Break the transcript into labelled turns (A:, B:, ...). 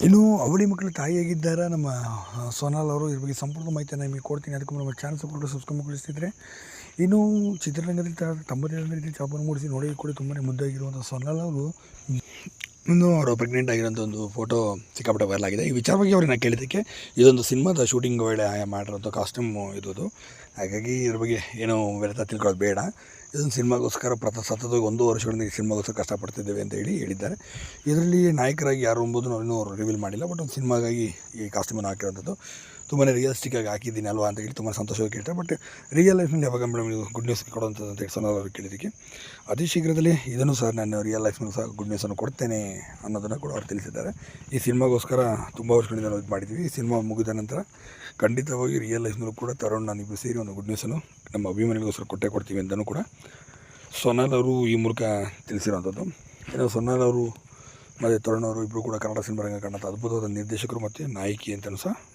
A: ಇನ್ನು ಅವಳಿ ಮಕ್ಕಳ ತಾಯಿಯಾಗಿದ್ದಾರೆ ನಮ್ಮ ಸೋನಾಲ್ ಅವರು. ಇದ್ರ ಬಗ್ಗೆ ಸಂಪೂರ್ಣ ಮಾಹಿತಿಯನ್ನು ನಿಮಗೆ ಕೊಡ್ತೀನಿ. ಅದಕ್ಕೂ ನಮ್ಮ ಚಾನಲ್ ಸಬ್ಸ್ಕ್ರೈಬ್ ಮಾಡಿಸ್ತಿದ್ರೆ ಇನ್ನು ಚಿತ್ರರಂಗದಲ್ಲಿ ತಮ್ಮದೇ ಆದ ರೀತಿ ಚಾಪನ್ನು ಮೂಡಿಸಿ ನೋಡಿ ಕೂಡ ತುಂಬಾ ಮುದ್ದಾಗಿರುವಂಥ ಸೋನಾಲ್ ಅವರು ಇನ್ನು ಅವರು ಪ್ರೆಗ್ನೆಂಟ್ ಆಗಿರೋಂಥ ಒಂದು ಫೋಟೋ ಸಿಕ್ಕಾಪಟ್ಟೆ ವೈರಲ್ ಆಗಿದೆ. ಈ ವಿಚಾರವಾಗಿ ಅವ್ರನ್ನ ಕೇಳಿದ್ದಕ್ಕೆ ಇದೊಂದು ಸಿನಿಮಾದ ಶೂಟಿಂಗ್ ವೇಳೆ ಮಾಡಿರೋಂಥ ಕಾಸ್ಟ್ಯೂಮ್ ಇದು. ಹಾಗಾಗಿ ಇದ್ರ ಬಗ್ಗೆ ಏನೋ ವ್ಯರ್ಥ ತಿಳ್ಕೊಳ್ಳೋದು ಬೇಡ. ಇದೊಂದು ಸಿನಿಮಾಗೋಸ್ಕರ ಸತತವಾಗಿ 1 ವರ್ಷಗಳಿಂದ ಈ ಸಿನಿಮಾಗೋಸ್ಕರ ಕಷ್ಟಪಡ್ತಿದ್ದೇವೆ ಅಂತ ಹೇಳಿದ್ದಾರೆ. ಇದರಲ್ಲಿ ನಾಯಕರಾಗಿ ಯಾರು ಎಂಬುದು ಇನ್ನೂ ಅವರು ರಿವೀಲ್ ಮಾಡಿಲ್ಲ. ಬಟ್ ಒಂದು ಸಿನಿಮಾಗಾಗಿ ಈ ಕಾಸ್ಟ್ಯೂಮನ್ನು ಹಾಕಿರೋಂಥದ್ದು ತುಂಬಾ ರಿಯಲಿಸ್ಟಿಕ್ಕಾಗಿ ಹಾಕಿದ್ದೀನಿ ಅಲ್ವಾ ಅಂತ ಹೇಳಿ ತುಂಬ ಸಂತೋಷವಾಗಿ ಕೇಳ್ತಾರೆ. ಬಟ್ ರಿಯಲ್ ಲೈಫ್ನಲ್ಲಿ ಯಾವಾಗ ಮೇಡಮ್ ಇದು ಗುಡ್ ನ್ಯೂಸ್ ಕೊಡುವಂಥದ್ದು ಅಂತ ಹೇಳಿ ಸೋನಾಲ್ ಅವರು ಕೇಳಿದ್ದಕ್ಕೆ ಅತಿ ಶೀಘ್ರದಲ್ಲೇ ಇದನ್ನು ಸಹ ನಾನು ರಿಯಲ್ ಲೈಫ್ನಲ್ಲೂ ಸಹ ಗುಡ್ ನ್ಯೂಸನ್ನು ಕೊಡ್ತೇನೆ ಅನ್ನೋದನ್ನು ಕೂಡ ಅವ್ರು ತಿಳಿಸಿದ್ದಾರೆ. ಈ ಸಿನಿಮಾಗೋಸ್ಕರ ತುಂಬ ವರ್ಷಗಳಿಂದ ನಾವು ಇದು ಮಾಡಿದ್ದೀವಿ. ಈ ಸಿನಿಮಾ ಮುಗಿದ ನಂತರ ಖಂಡಿತವಾಗಿ ರಿಯಲ್ ಲೈಫ್ನಲ್ಲೂ ಕೂಡ ತರುಣ್ ನಾನಿಬ್ಬರು ಸೇರಿ ಒಂದು ಗುಡ್ ನ್ಯೂಸನ್ನು ನಮ್ಮ ಅಭಿಮಾನಿಗಳಿಗೋಸ್ಕರ ಕೊಡ್ತೀವಿ ಅಂತಲೂ ಕೂಡ ಸೋನಾಲ್ ಅವರು ಈ ಮೂಲಕ ತಿಳಿಸಿರುವಂಥದ್ದು. ಇನ್ನು ಸೋನಾಲ್ ಅವರು ಮತ್ತು ತರುಣ್ ಅವರು ಇಬ್ಬರು ಕೂಡ ಕನ್ನಡ ಸಿನಿಮಾ ರಂಗ ಕಾಣುತ್ತೆ ಅದ್ಭುತವಾದ ನಿರ್ದೇಶಕರು ಮತ್ತು ನಾಯಕಿ ಅಂತಲೂ ಸಹ